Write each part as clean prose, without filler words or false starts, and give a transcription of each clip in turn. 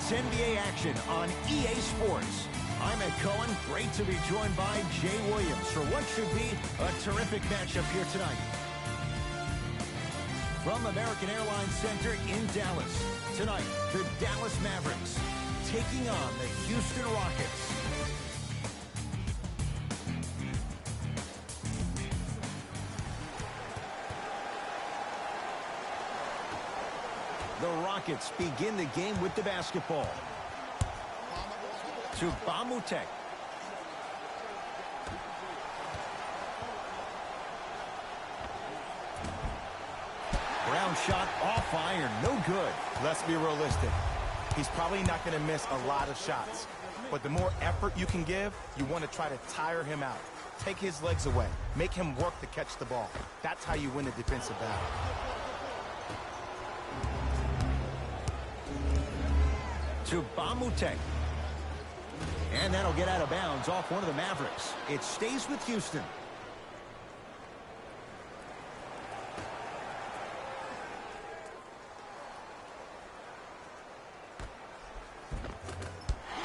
It's NBA action on EA Sports. I'm Ed Cohen. Great to be joined by Jay Williams for what should be a terrific matchup here tonight. From American Airlines Center in Dallas, tonight, the Dallas Mavericks taking on the Houston Rockets. The Rockets begin the game with the basketball. To Bamutek. Brown shot off iron, no good. Let's be realistic. He's probably not going to miss a lot of shots. But the more effort you can give, you want to try to tire him out. Take his legs away. Make him work to catch the ball. That's how you win a defensive battle. To Bamutek. And that'll get out of bounds off one of the Mavericks. It stays with Houston.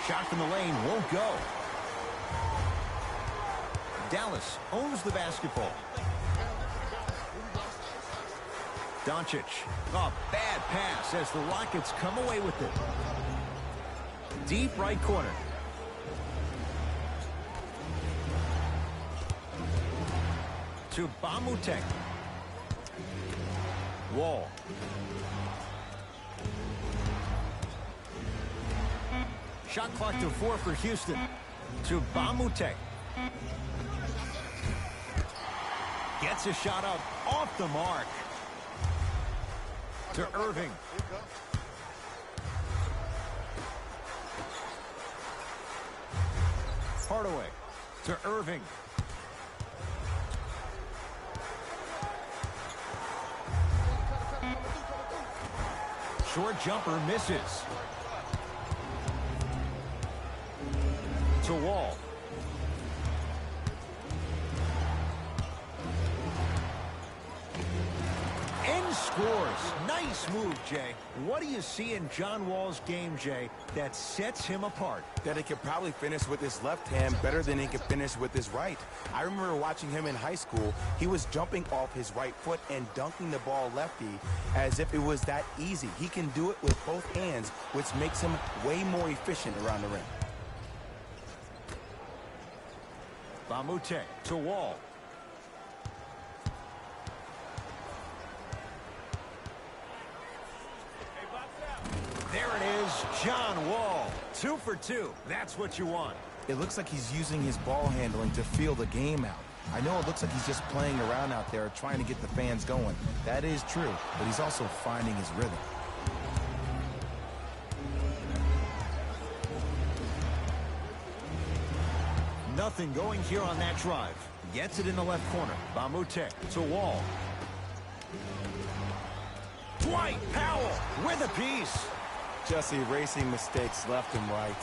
Shot from the lane won't go. Dallas owns the basketball. Doncic. A bad pass as the Rockets come away with it. Deep right corner. To Bamutek. Wall. Shot clock to 4 for Houston. To Bamutek. Gets a shot up off the mark. To Irving. Hardaway. To Irving. Short jumper misses. To Wall. And scores. Nice move, Jay. What do you see in John Wall's game, Jay, that sets him apart? That he could probably finish with his left hand better than he could finish with his right. I remember watching him in high school. He was jumping off his right foot and dunking the ball lefty as if it was that easy. He can do it with both hands, which makes him way more efficient around the rim. Bamutek to Wall. There it is, John Wall. 2 for 2. That's what you want. It looks like he's using his ball handling to feel the game out. I know it looks like he's just playing around out there trying to get the fans going. That is true, but he's also finding his rhythm. Nothing going here on that drive. Gets it in the left corner. Bamutek to Wall. Dwight Powell with a piece. Just erasing mistakes left and right.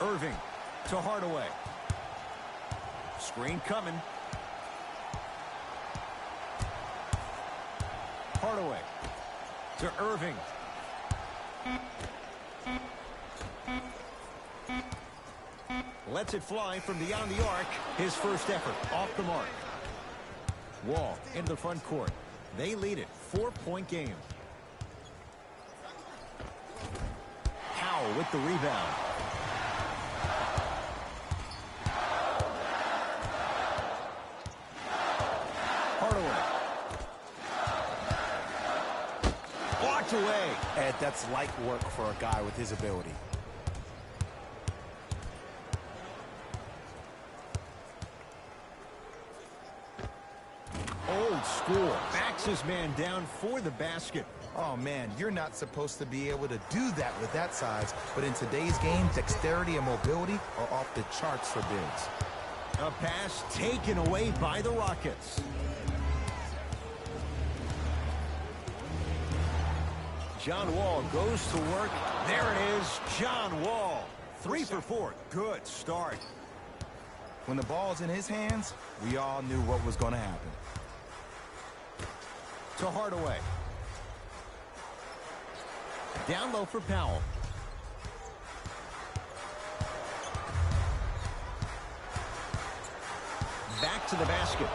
Irving to Hardaway. Screen coming. Hardaway to Irving. Lets it fly from beyond the arc. His first effort off the mark. Wall into the front court. They lead it. 4-point game. Powell with the rebound. Hardaway. Blocked away. Ed, that's light work for a guy with his ability. Old school. Backs his man down for the basket. Oh, man, you're not supposed to be able to do that with that size. But in today's game, dexterity and mobility are off the charts for bigs. A pass taken away by the Rockets. John Wall goes to work. There it is, John Wall. 3 for 4. Good start. When the ball's in his hands, we all knew what was going to happen. To Hardaway. Down low for Powell. Back to the basket.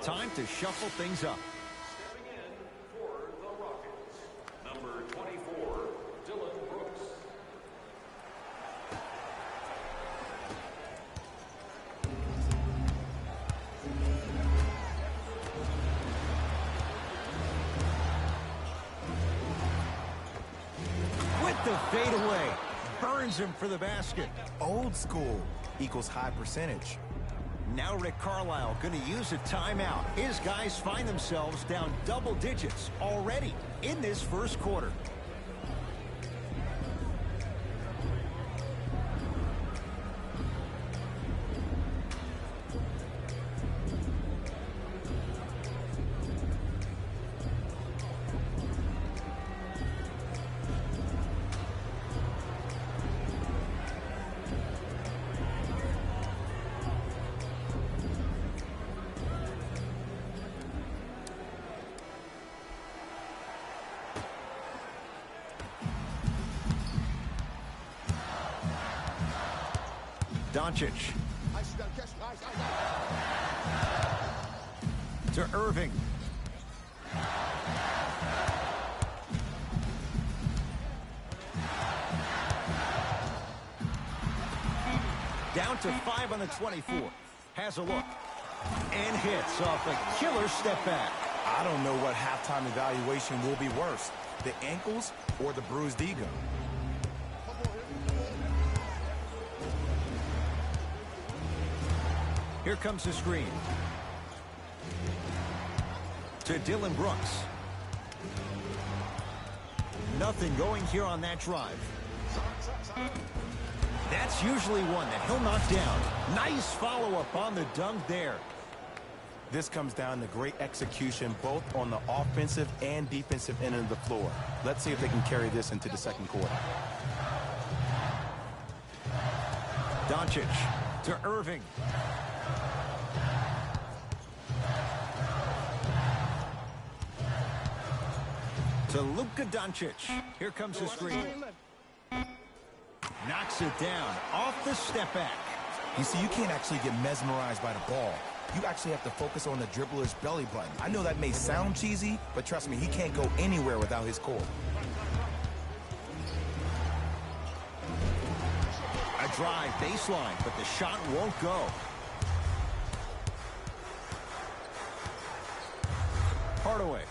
Time to shuffle things up. Stepping in for the Rockets, number 24, Dylan Brooks. With the fadeaway. Burns him for the basket. Old school equals high percentage. Now Rick Carlisle going to use a timeout. His guys find themselves down double digits already in this first quarter. Doncic. To Irving. Down to 5 on the 24. Has a look. And hits off a killer step back. I don't know what halftime evaluation will be worse, the ankles or the bruised ego. Here comes the screen. To Dylan Brooks. Nothing going here on that drive. That's usually one that he'll knock down. Nice follow-up on the dunk there. This comes down to great execution both on the offensive and defensive end of the floor. Let's see if they can carry this into the second quarter. Doncic to Irving. To Luka Doncic. Here comes the screen. Knocks it down off the step back. You see, you can't actually get mesmerized by the ball. You actually have to focus on the dribbler's belly button. I know that may sound cheesy, but trust me, he can't go anywhere without his core. A drive baseline, but the shot won't go. Hardaway.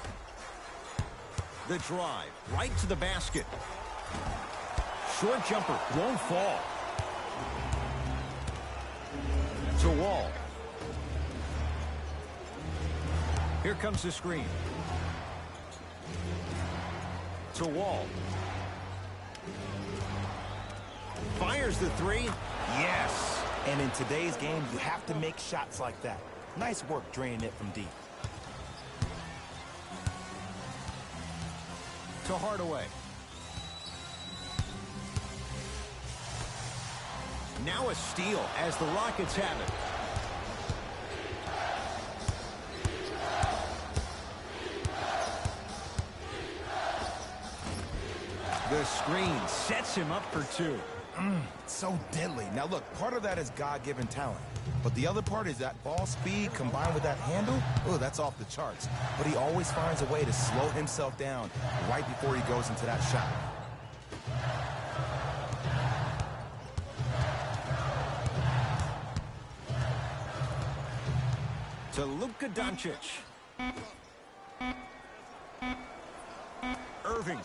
The drive, right to the basket. Short jumper, won't fall. To Wall. Here comes the screen. To Wall. Fires the three. Yes. And in today's game, you have to make shots like that. Nice work draining it from deep. To Hardaway. Now a steal as the Rockets have it. The screen sets him up for two. So deadly. Now look, part of that is God-given talent. But the other part is that ball speed combined with that handle. Oh, that's off the charts. But he always finds a way to slow himself down right before he goes into that shot. To Luka Doncic. Irving.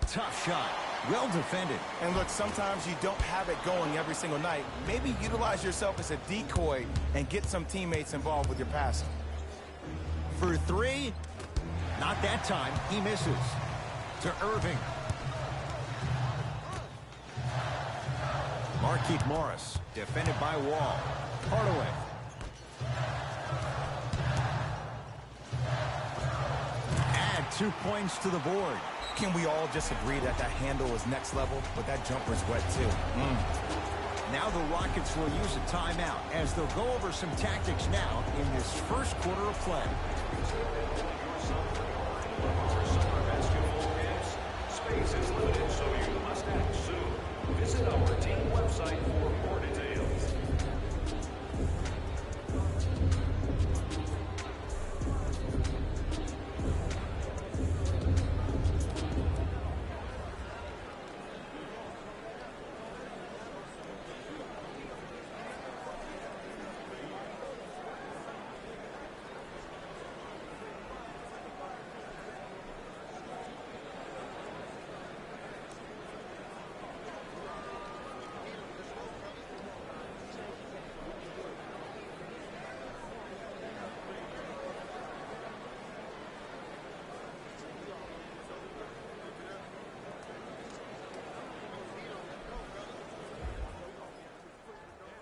Tough shot. Well defended. And look, sometimes you don't have it going every single night. Maybe utilize yourself as a decoy and get some teammates involved with your passing. For three. Not that time. He misses. To Irving. Markieff Morris. Defended by Wall. Hardaway. Add 2 points to the board. Can we all just agree that that handle is next level, but that jumper's wet too? Now the Rockets will use a timeout as they'll go over some tactics now in this first quarter of play.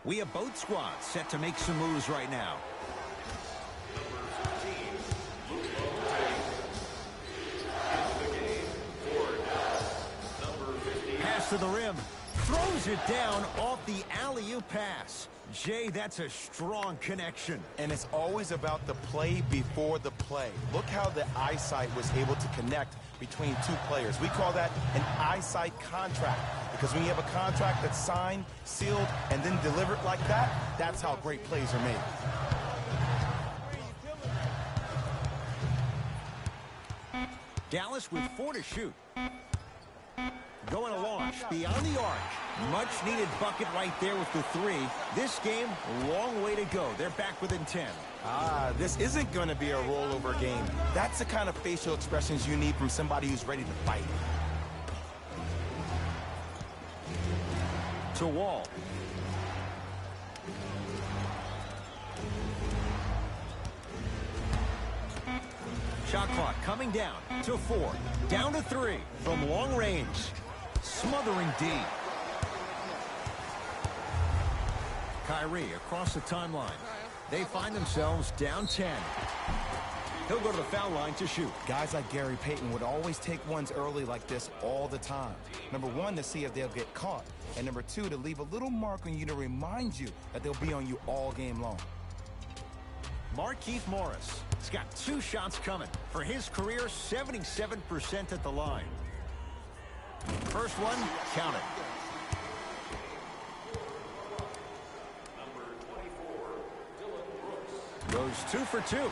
We have both squads set to make some moves right now. Pass to the rim. Throws it down off the alley-oop pass. Jay, that's a strong connection. And it's always about the play before the play. Look how the eyesight was able to connect between two players. We call that an eyesight contract, because when you have a contract that's signed, sealed, and then delivered like that, that's how great plays are made. Dallas with 4 to shoot. Going to launch beyond the arc. Much needed bucket right there with the 3. This game, long way to go. They're back within 10. This isn't going to be a rollover game. That's the kind of facial expressions you need from somebody who's ready to fight. To Wall. Shot clock coming down to 4. Down to 3 from long range. Smothering D. Kyrie across the timeline. They find themselves down 10. He'll go to the foul line to shoot. Guys like Gary Payton would always take ones early like this all the time. Number 1, to see if they'll get caught. And number 2, to leave a little mark on you to remind you that they'll be on you all game long. Markieff Morris. He's got 2 shots coming. For his career, 77% at the line. First one, count it. Goes 2 for 2.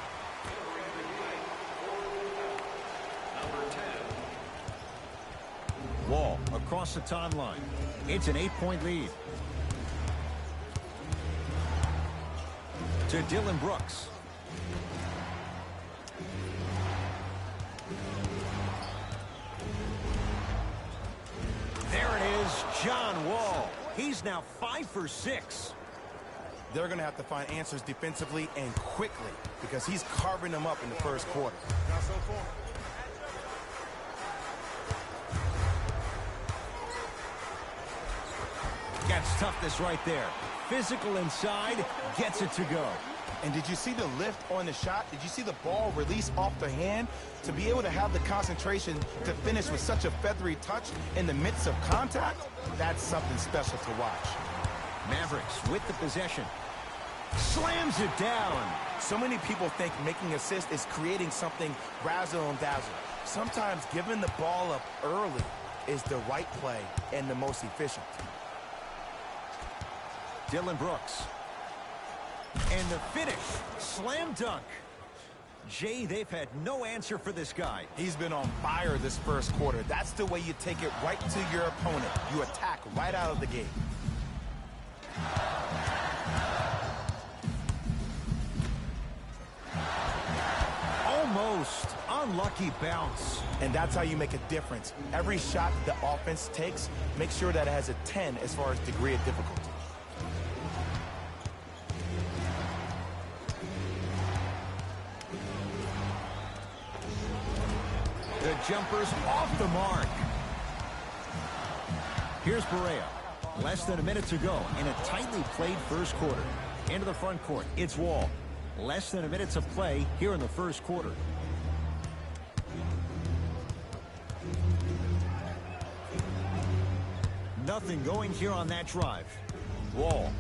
Wall across the timeline. It's an 8-point lead. To Dillon Brooks. There it is, John Wall. He's now 5 for 6. They're going to have to find answers defensively and quickly, because he's carving them up in the first quarter. Gets toughness right there. Physical inside, gets it to go. And did you see the lift on the shot? Did you see the ball release off the hand? To be able to have the concentration to finish with such a feathery touch in the midst of contact, that's something special to watch. Mavericks with the possession. Slams it down. So many people think making assists is creating something razzle and dazzle. Sometimes giving the ball up early is the right play and the most efficient. Dillon Brooks. And the finish. Slam dunk. Jay, they've had no answer for this guy. He's been on fire this first quarter. That's the way you take it right to your opponent. You attack right out of the gate. Almost. Unlucky bounce. And that's how you make a difference. Every shot the offense takes, make sure that it has a 10 as far as degree of difficulty. The jumper's off the mark. Here's Barea. Less than a minute to go in a tightly played first quarter. Into the front court, it's Wall. Less than a minute to play here in the first quarter. Nothing going here on that drive. Wall.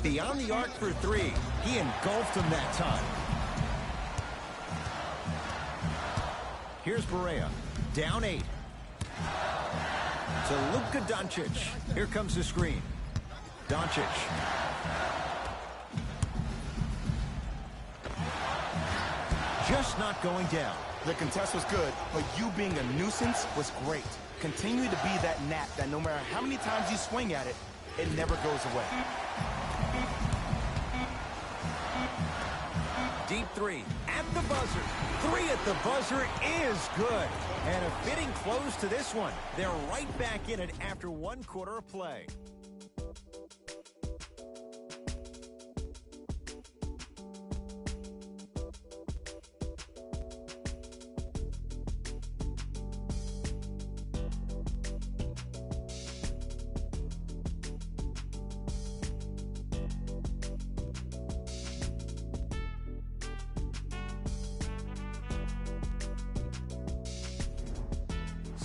Beyond the arc for 3. He engulfed him that time. Here's Barea. Down 8. To Luka Doncic. Here comes the screen. Doncic. Just not going down. The contest was good, but you being a nuisance was great. Continue to be that gnat that no matter how many times you swing at it, it never goes away. Deep 3 at the buzzer. 3 at the buzzer is good. And a fitting close to this one. They're right back in it after 1 quarter of play.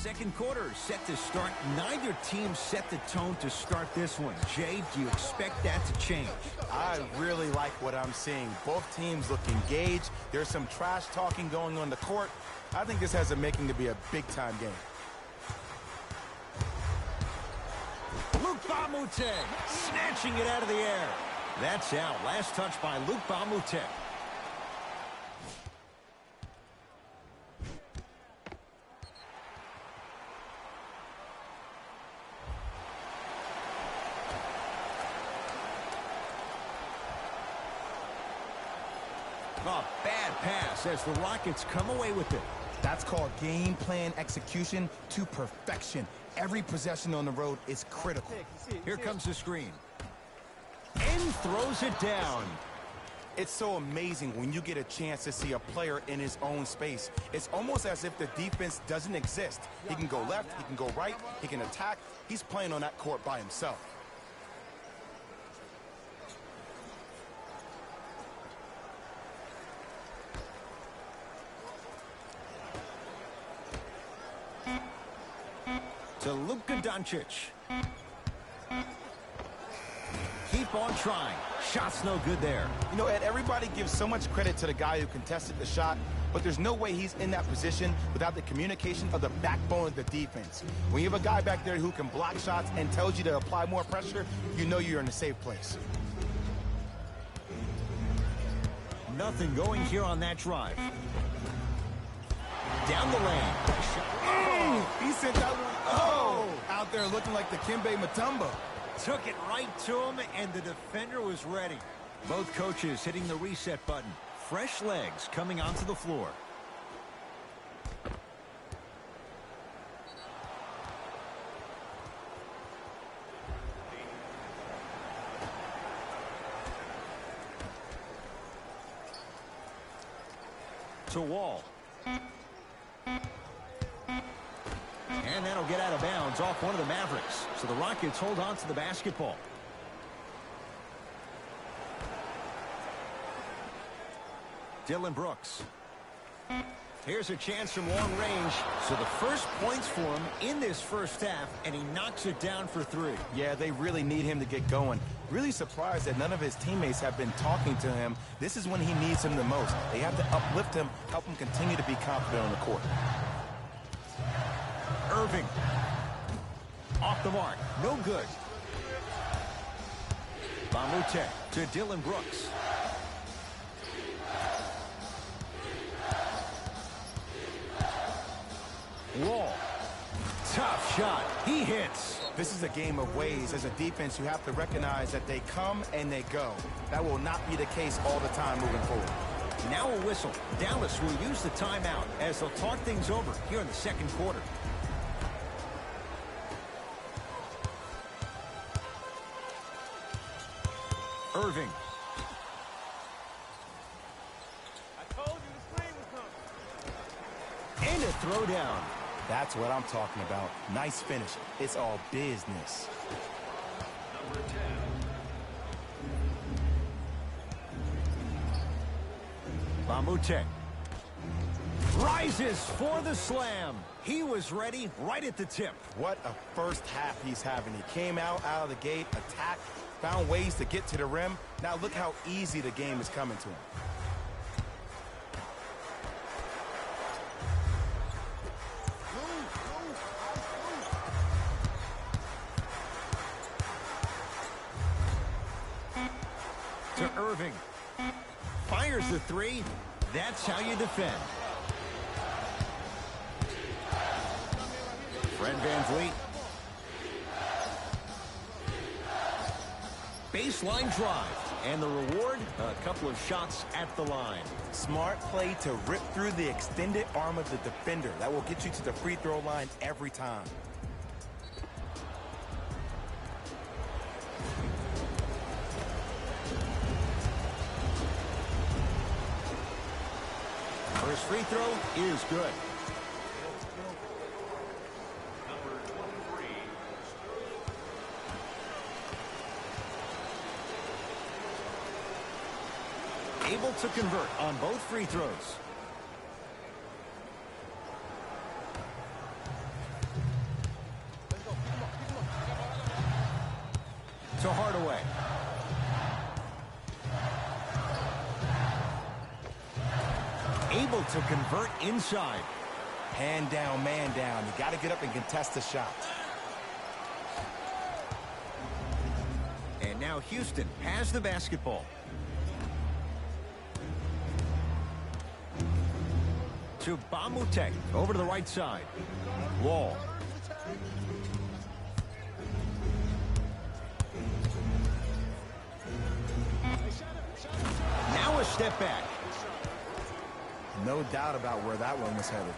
second quarter set to start. Neither team set the tone to start this one. Jay, do you expect that to change? I really like what I'm seeing. Both teams look engaged. There's some trash talking going on the court. I think this has a making to be a big-time game. Luke Bamutek snatching it out of the air. That's out. Last touch by Luke Bamutek. A bad pass as the Rockets come away with it. That's called game plan execution to perfection. Every possession on the road is critical. Here comes the screen. And throws it down. It's so amazing when you get a chance to see a player in his own space. It's almost as if the defense doesn't exist. He can go left, he can go right, he can attack. He's playing on that court by himself. To Luka Doncic. Keep on trying. Shot's no good there. You know, Ed, everybody gives so much credit to the guy who contested the shot, but there's no way he's in that position without the communication of the backbone of the defense. When you have a guy back there who can block shots and tells you to apply more pressure, you know you're in a safe place. Nothing going here on that drive. Down the lane. He sent that one out there looking like the Kimbe Mutombo. Took it right to him, and the defender was ready. Both coaches hitting the reset button. Fresh legs coming onto the floor. To Wall. And that'll get out of bounds off one of the Mavericks. So the Rockets hold on to the basketball. Dylan Brooks. Here's a chance from long range. So the first points for him in this first half, and he knocks it down for three. Yeah, they really need him to get going. Really surprised that none of his teammates have been talking to him. This is when he needs him the most. They have to uplift him, help him continue to be confident on the court. Irving. Off the mark. No good. Bamutek to Dylan Brooks. Wall. Tough shot. He hits. This is a game of ways. As a defense, you have to recognize that they come and they go. That will not be the case all the time moving forward. Now a whistle. Dallas will use the timeout as they'll talk things over here in the second quarter. Irving. I told you the screen was coming. And a throwdown. That's what I'm talking about. Nice finish. It's all business. Number 10. Bamutek. Rises for the slam. He was ready right at the tip. What a first half he's having. He came out of the gate, attacked, found ways to get to the rim. Now look how easy the game is coming to him. To Irving. Fires the three. That's how you defend. Fred VanVleet. Baseline drive. And the reward, a couple of shots at the line. Smart play to rip through the extended arm of the defender. That will get you to the free throw line every time. First free throw is good. Number 23. Able to convert on both free throws. Able to convert inside. Hand down, man down. You got to get up and contest the shot. And now Houston has the basketball. To Bamute, over to the right side. Wall. Now a step back. No doubt about where that one was headed.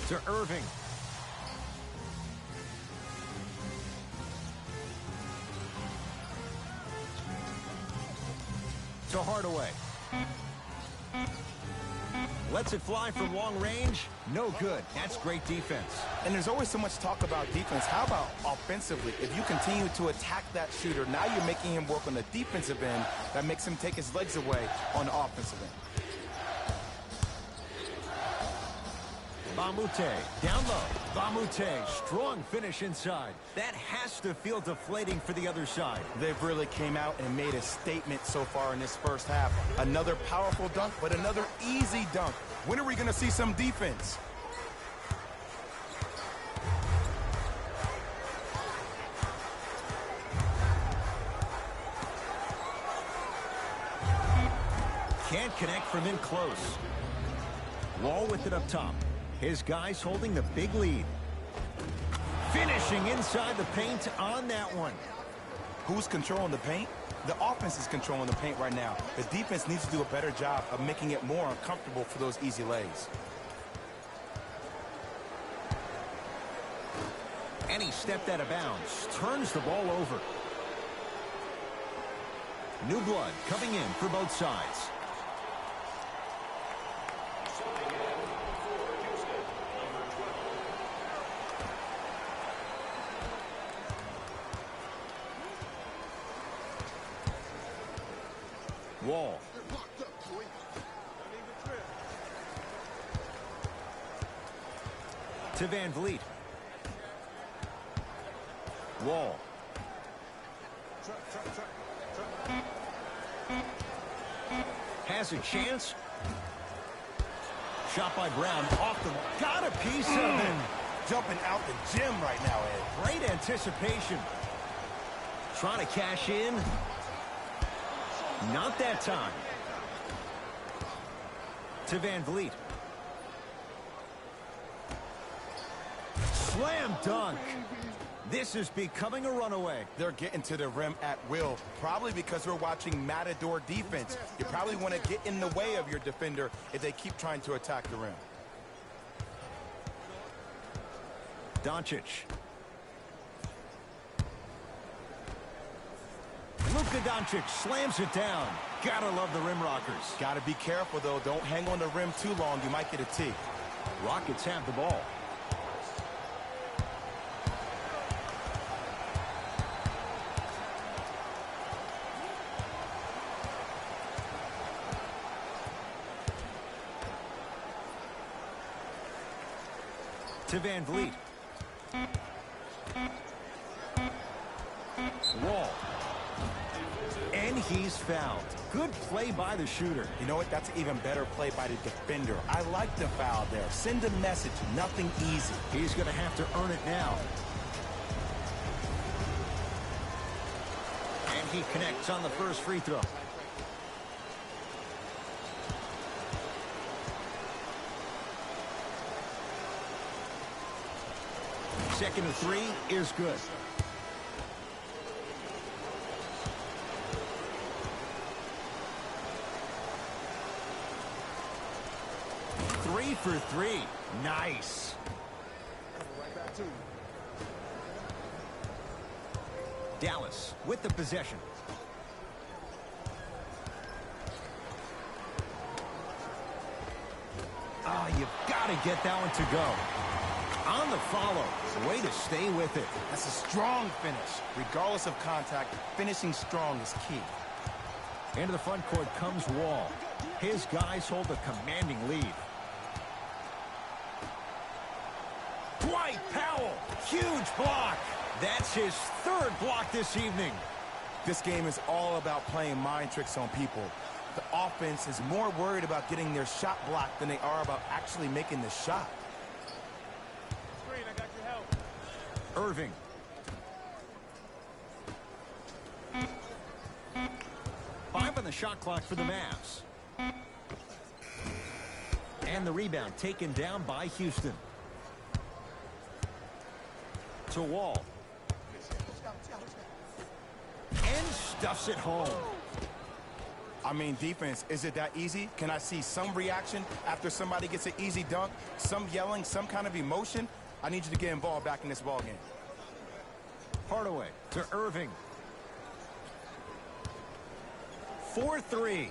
To Irving. To Hardaway. Lets it fly from long range. No good. That's great defense. And there's always so much talk about defense. How about offensively? If you continue to attack that shooter, now you're making him work on the defensive end. That makes him take his legs away on the offensive end. Bamute, down low. Bamute, strong finish inside. That has to feel deflating for the other side. They've really came out and made a statement so far in this first half. Another powerful dunk, but another easy dunk. When are we going to see some defense? Can't connect from in close. Wall with it up top. His guys holding the big lead. Finishing inside the paint on that one. Who's controlling the paint? The offense is controlling the paint right now. The defense needs to do a better job of making it more uncomfortable for those easy lays. And he stepped out of bounds. Turns the ball over. New blood coming in for both sides. Wall. To Van Vliet. Wall. Has a chance. Shot by Brown off the wall. Got a piece of it. Jumping out the gym right now, Ed. Great anticipation. Trying to cash in. Not that time. To Van Vliet. Slam dunk. This is becoming a runaway. They're getting to the rim at will, probably because we're watching Matador defense. You probably want to get in the way of your defender if they keep trying to attack the rim. Doncic. Luka Doncic slams it down. Gotta love the rim rockers. Gotta be careful, though. Don't hang on the rim too long. You might get a tee. Rockets have the ball. To Van Vliet. Wall. And he's fouled. Good play by the shooter. You know what? That's an even better play by the defender. I like the foul there. Send a message. Nothing easy. He's going to have to earn it now. And he connects on the first free throw. Second of three is good. Three for three. Nice. Dallas with the possession. Ah, you've got to get that one to go. On the follow. Way to stay with it. That's a strong finish. Regardless of contact, finishing strong is key. Into the front court comes Wall. His guys hold a commanding lead. Dwight Powell. Huge block. That's his third block this evening. This game is all about playing mind tricks on people. The offense is more worried about getting their shot blocked than they are about actually making the shot. Screen, I got your help. Irving. Five on the shot clock for the Mavs. And the rebound taken down by Houston. To Wall. And stuffs it home. I mean, defense, is it that easy? Can I see some reaction after somebody gets an easy dunk? Some yelling, some kind of emotion? I need you to get involved back in this ball game. Hardaway to Irving. 4-3.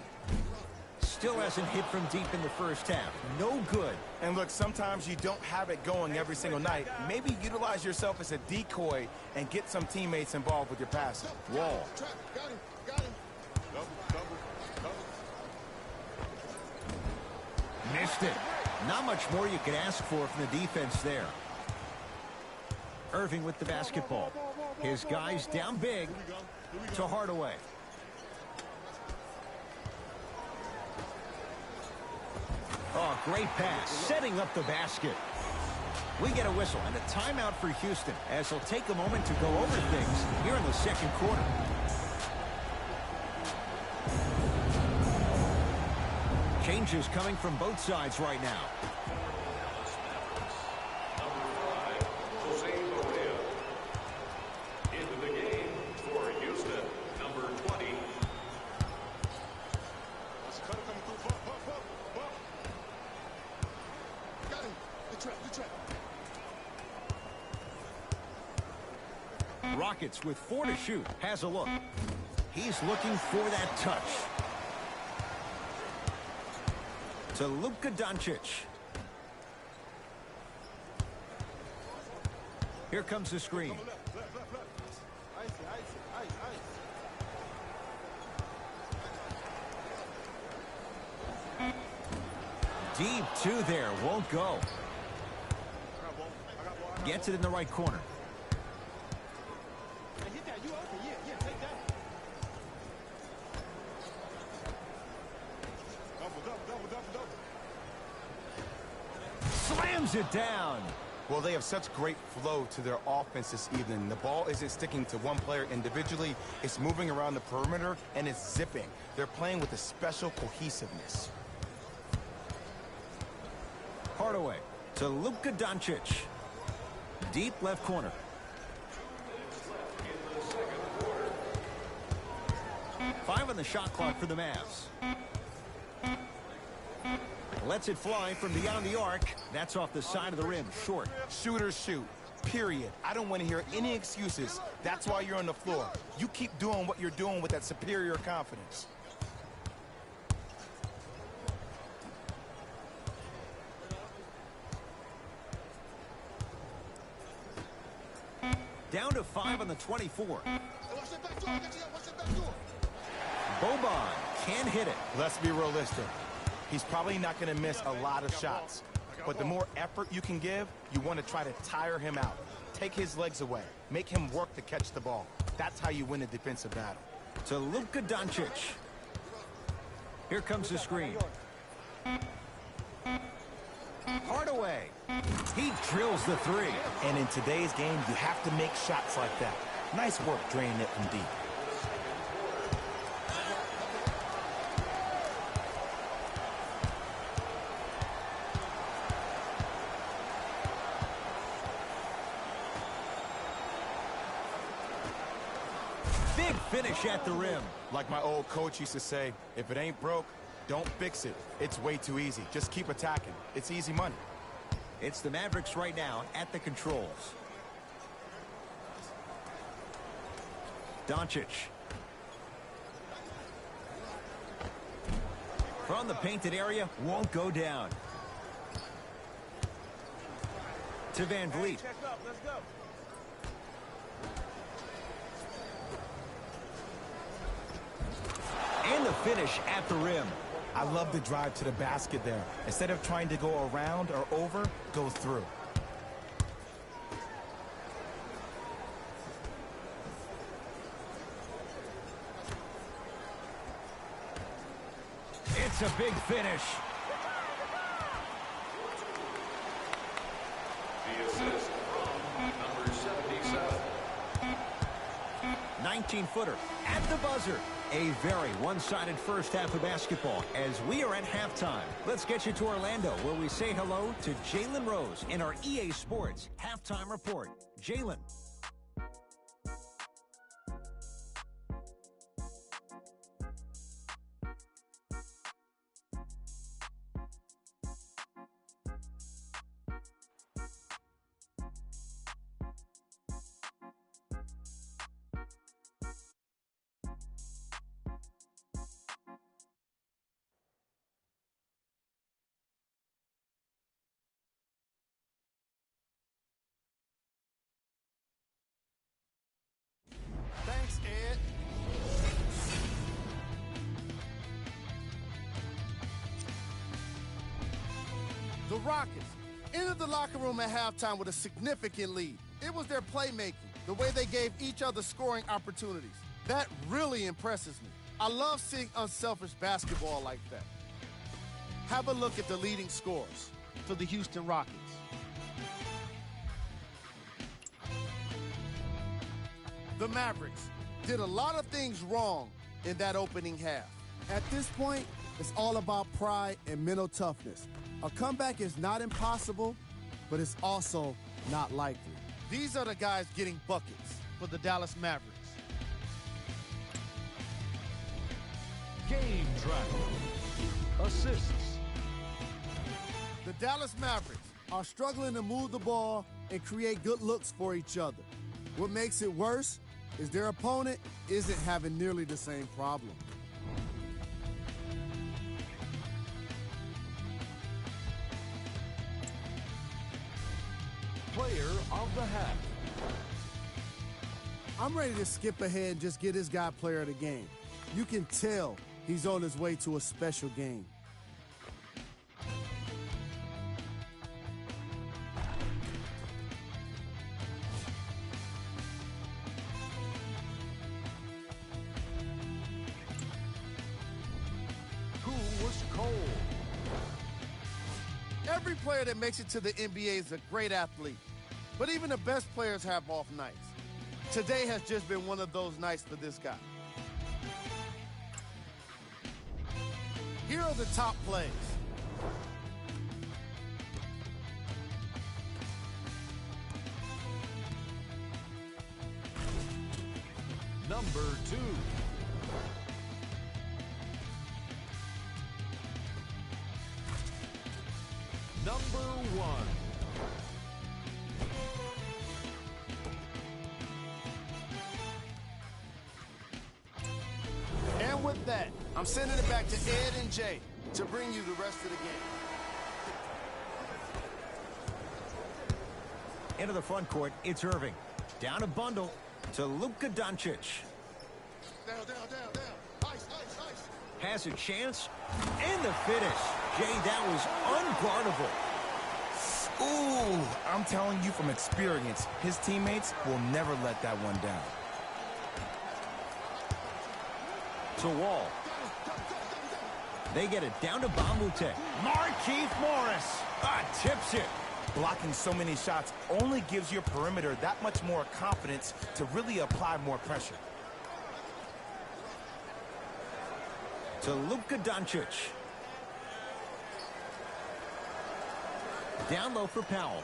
Still hasn't hit from deep in the first half. No good. And look, sometimes you don't have it going every single night. Maybe utilize yourself as a decoy and get some teammates involved with your passing. Wall. Missed it. Not much more you can ask for from the defense there. Irving with the basketball. His guys down big to Hardaway. Oh, great pass. Setting up the basket. We get a whistle and a timeout for Houston as he'll take a moment to go over things here in the second quarter. Changes coming from both sides right now. Into the game for Houston, number 20. Rockets with 4 to shoot. Has a look. He's looking for that touch. To Luka Doncic. Here comes the screen. Deep two there. Won't go. Gets it in the right corner. Slams it down. Well, they have such great flow to their offense this evening. The ball isn't sticking to one player individually. It's moving around the perimeter, and it's zipping. They're playing with a special cohesiveness. Hardaway to Luka Doncic. Deep left corner. Five on the shot clock for the Mavs. Lets it fly from beyond the arc. That's off the side of the rim. Short. Shooters shoot. Period. I don't want to hear any excuses. That's why you're on the floor. You keep doing what you're doing with that superior confidence. Down to 5 on the 24. Boban can't hit it. Let's be realistic. He's probably not going to miss a lot of shots. But the more effort you can give, you want to try to tire him out. Take his legs away. Make him work to catch the ball. That's how you win a defensive battle. To Luka Doncic. Here comes the screen. Hardaway. He drills the three. And in today's game, you have to make shots like that. Nice work draining it from deep. Big finish at the rim. Like my old coach used to say, if it ain't broke, don't fix it. It's way too easy. Just keep attacking. It's easy money. It's the Mavericks right now at the controls. Doncic. From the painted area, won't go down. To Van Vliet. Check up, let's go. And the finish at the rim. I love the drive to the basket there. Instead of trying to go around or over, go through. That's a big finish. The assist from number 77. 19-footer at the buzzer. A very one-sided first half of basketball as we are at halftime. Let's get you to Orlando, where we say hello to Jalen Rose in our EA Sports Halftime Report. Jalen. Thanks, Ed. The Rockets entered the locker room at halftime with a significant lead. It was their playmaking, the way they gave each other scoring opportunities. That really impresses me. I love seeing unselfish basketball like that. Have a look at the leading scorers for the Houston Rockets. The Mavericks did a lot of things wrong in that opening half. At this point, it's all about pride and mental toughness. A comeback is not impossible, but it's also not likely. These are the guys getting buckets for the Dallas Mavericks. Game track. Assists. The Dallas Mavericks are struggling to move the ball and create good looks for each other. What makes it worse is their opponent isn't having nearly the same problem. Player of the half. I'm ready to skip ahead and just get this guy player of the game. You can tell he's on his way to a special game. Who was cold? Every player that makes it to the NBA is a great athlete, but even the best players have off nights. Today has just been one of those nights for this guy. Here are the top plays. Number 2. Number 1. And with that, I'm sending it back to Ed and Jay to bring you the rest of the game. Into the front court, it's Irving. Down a bundle to Luka Doncic. Down. Ice. Has a chance, and the finish. Jay, that was unguardable. Ooh, I'm telling you from experience, his teammates will never let that one down. To Wall. They get it down to Bamute. Markieff Morris tips it. Blocking so many shots only gives your perimeter that much more confidence to really apply more pressure. To Luka Doncic. Down low for Powell.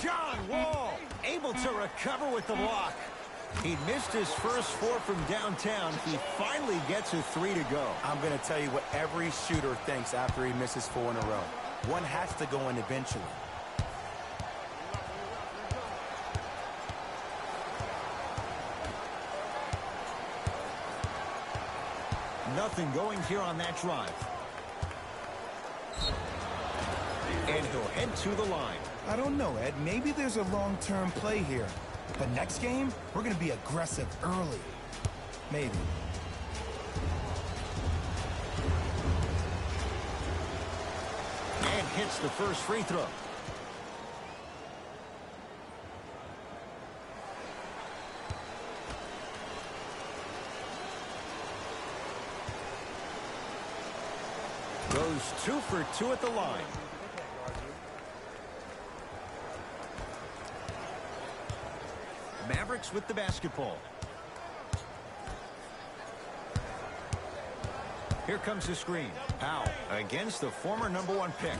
John Wall able to recover with the block. He missed his first 4 from downtown. He finally gets a 3 to go. I'm going to tell you what every shooter thinks after he misses 4 in a row. One has to go in eventually. Nothing going here on that drive. And he'll head to the line. I don't know, Ed. Maybe there's a long-term play here. But next game, we're going to be aggressive early. Maybe. And hits the first free throw. goes 2 for 2 at the line. Mavericks with the basketball. Here comes the screen. Powell against the former #1 pick.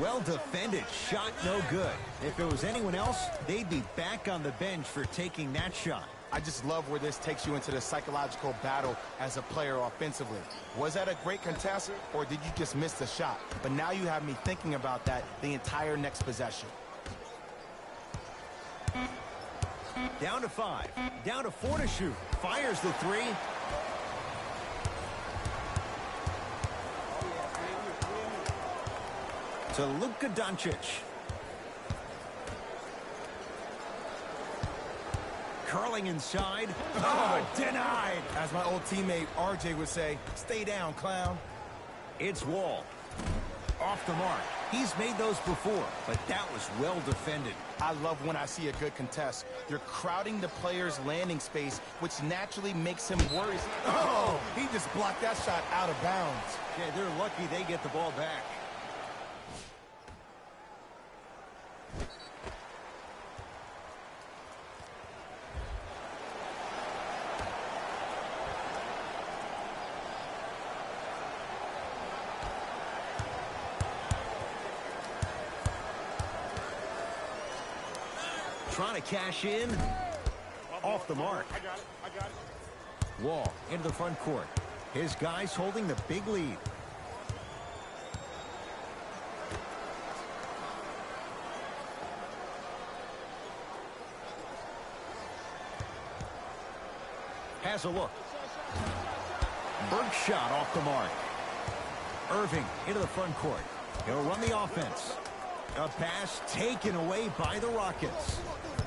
Well defended. Shot no good. If it was anyone else, they'd be back on the bench for taking that shot. I just love where this takes you into the psychological battle as a player offensively. Was that a great contest, or did you just miss the shot? But now you have me thinking about that the entire next possession. Down to 5. Down to 4 to shoot. Fires the 3. To Luka Doncic. Curling inside. Oh, denied. As my old teammate RJ would say, stay down, clown. It's Wall. Off the mark. He's made those before, but that was well defended. I love when I see a good contest. You're crowding the player's landing space, which naturally makes him worry. Oh, he just blocked that shot out of bounds. Yeah, they're lucky they get the ball back. Trying to cash in. Off the mark. I got it. Wall into the front court. His guys holding the big lead. Has a look. Berg shot off the mark. Irving into the front court. He'll run the offense. A pass taken away by the Rockets.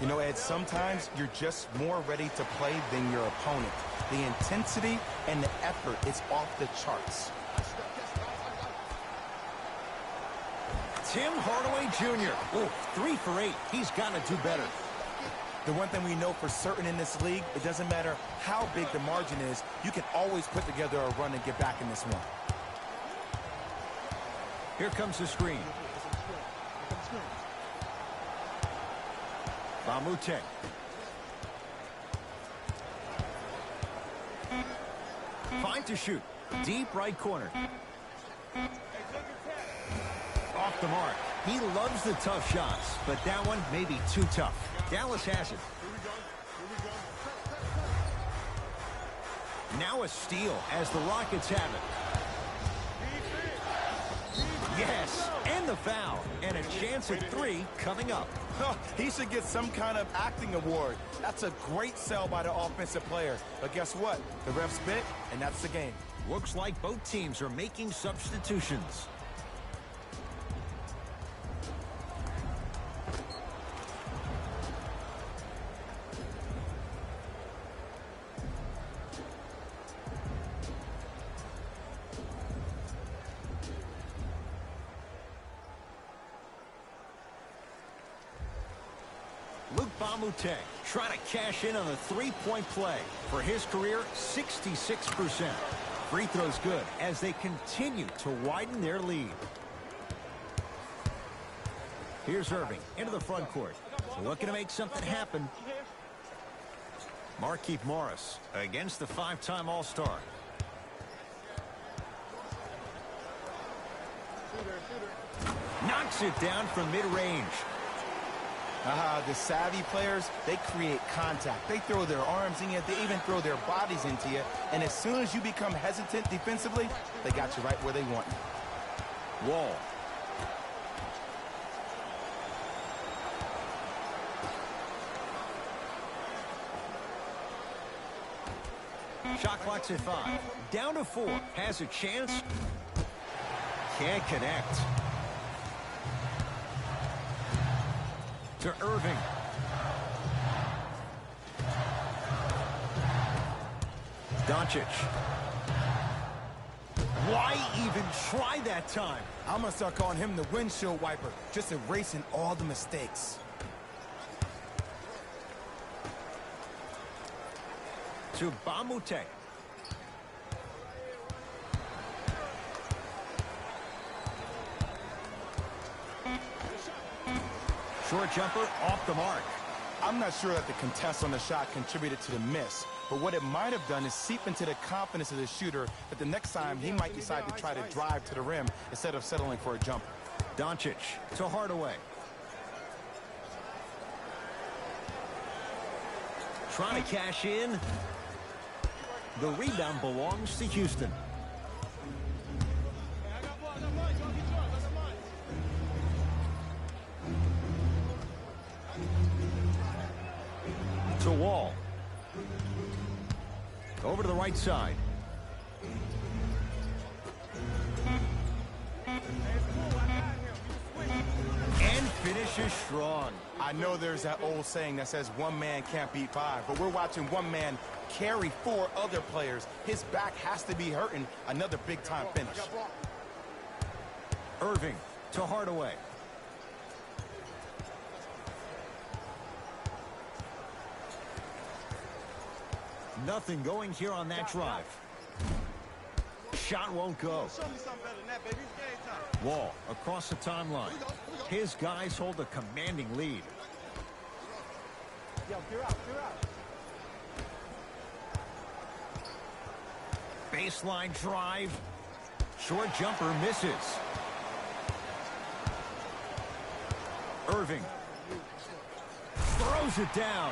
You know, Ed, sometimes you're just more ready to play than your opponent. The intensity and the effort is off the charts. Tim Hardaway Jr. Oh, 3 for 8. He's got to do better. The one thing we know for certain in this league, it doesn't matter how big the margin is, you can always put together a run and get back in this one. Here comes the screen. Bamute. Fine to shoot. Deep right corner. Off the mark. He loves the tough shots, but that one may be too tough. Dallas has it. Now a steal as the Rockets have it. Yes, and the foul. And a chance at 3 coming up. He should get some kind of acting award. That's a great sell by the offensive player. But guess what? The ref spit, and that's the game. Looks like both teams are making substitutions. Bamute trying to cash in on the three-point play. For his career, 66%. Free throws good as they continue to widen their lead. Here's Irving into the front court. Looking to make something happen. Markieff Morris against the 5-time All-Star. Knocks it down from mid-range. The savvy players, they create contact. They throw their arms in you. They even throw their bodies into you. And as soon as you become hesitant defensively, they got you right where they want you. Wall. Shot clock's at 5. Down to 4. Has a chance. Can't connect. To Irving. Doncic. Why even try that time? I'm going to start calling him the windshield wiper, just erasing all the mistakes. To Bamute. Short jumper off the mark. I'm not sure that the contest on the shot contributed to the miss, but what it might have done is seep into the confidence of the shooter that the next time he might decide to try to drive to the rim instead of settling for a jumper. Doncic to Hardaway. Trying to cash in. The rebound belongs to Houston. To Wall. Over to the right side. And finishes strong. I know there's that old saying that says one man can't beat five, but we're watching one man carry four other players. His back has to be hurting. Another big-time finish. Irving to Hardaway. Nothing going here on that drive. Shot won't go. Wall across the timeline. His guys hold a commanding lead. Baseline drive. Short jumper misses. Irving throws it down.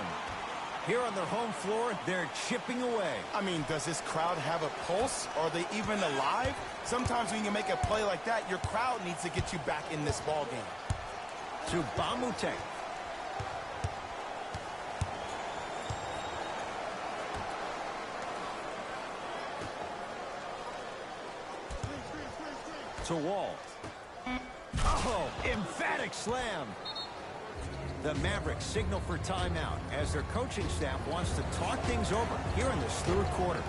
Here on their home floor, they're chipping away. I mean, does this crowd have a pulse? Are they even alive? Sometimes when you make a play like that, your crowd needs to get you back in this ball game. To Bamute. To Wall. Oh, emphatic slam. The Mavericks signal for timeout as their coaching staff wants to talk things over here in this third quarter.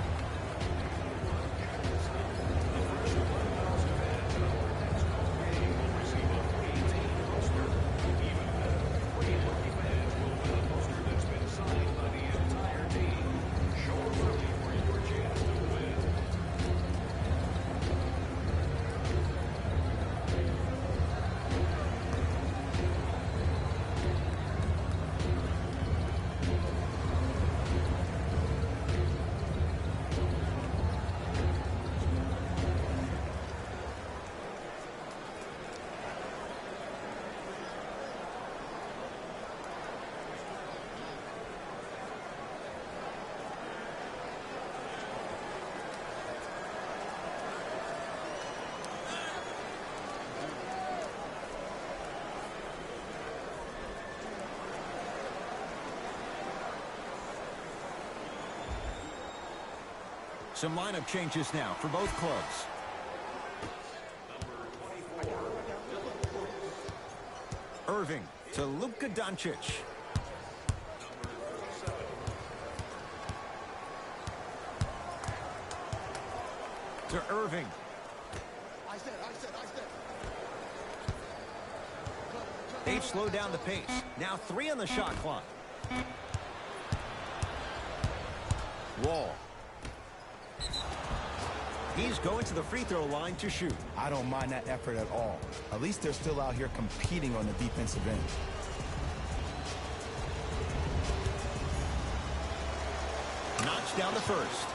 Some lineup changes now for both clubs. Irving to Luka Doncic. To Irving. They've slowed down the pace. Now 3 on the shot clock. Wall. He's going to the free throw line to shoot. I don't mind that effort at all. At least they're still out here competing on the defensive end. Knocks down the first.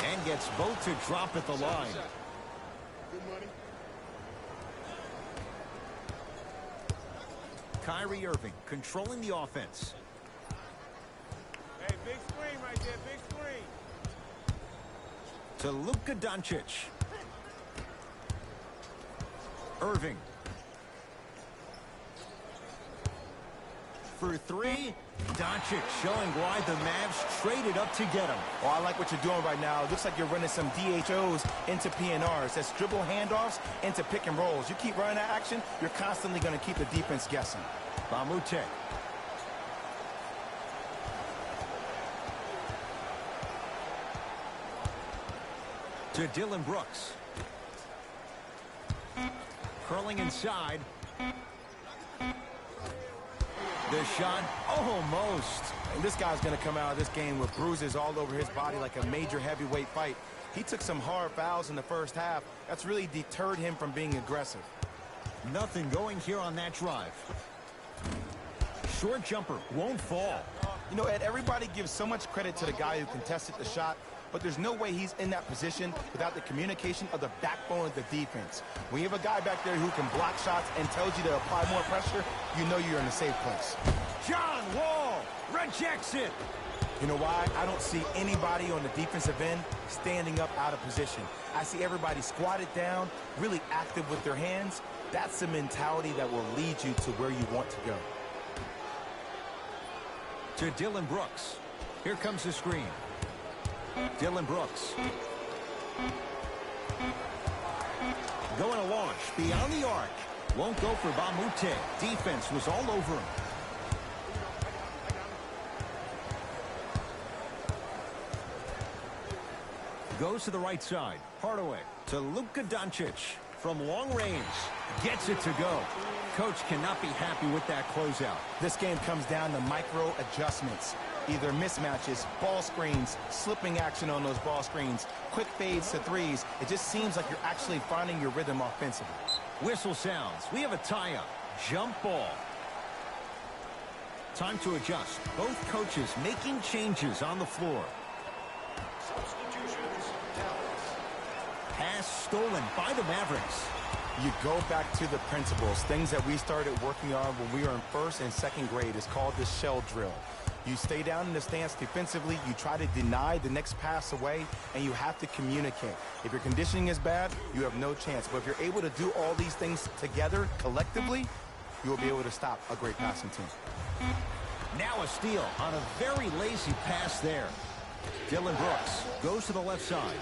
And gets both to drop at the line. Kyrie Irving controlling the offense. Hey, big screen right there, big screen. To Luka Doncic. Irving. For 3. Doncic showing why the Mavs traded up to get him. Well, I like what you're doing right now. It looks like you're running some DHOs into PNRs. That's dribble handoffs into pick and rolls. You keep running that action, you're constantly going to keep the defense guessing. Bamute. To Dylan Brooks. The shot, almost. And this guy's going to come out of this game with bruises all over his body like a major heavyweight fight. He took some hard fouls in the first half. That's really deterred him from being aggressive. Nothing going here on that drive. Short jumper won't fall. You know, Ed, everybody gives so much credit to the guy who contested the shot, but there's no way he's in that position without the communication of the backbone of the defense. When you have a guy back there who can block shots and tells you to apply more pressure, you know you're in a safe place. John Wall rejects it. You know why? I don't see anybody on the defensive end standing up out of position. I see everybody squatted down, really active with their hands. That's the mentality that will lead you to where you want to go. To Dylan Brooks. Here comes the screen. Dylan Brooks. Going to launch beyond the arc. Won't go for Bamute. Defense was all over him. Goes to the right side. Hardaway to Luka Doncic. From long range. Gets it to go. Coach cannot be happy with that closeout. This game comes down to micro adjustments. Either mismatches, ball screens, slipping action on those ball screens, quick fades to threes. It just seems like you're actually finding your rhythm offensively. Whistle sounds. We have a tie-up. Jump ball. Time to adjust. Both coaches making changes on the floor. Substitutions, Dallas. Pass stolen by the Mavericks. You go back to the principles, things that we started working on when we were in first and second grade. Is called the shell drill. You stay down in the stance defensively, you try to deny the next pass away, and you have to communicate. If your conditioning is bad, you have no chance. But if you're able to do all these things together, collectively, you will be able to stop a great passing team. Now a steal on a very lazy pass there. Dylan Brooks goes to the left side.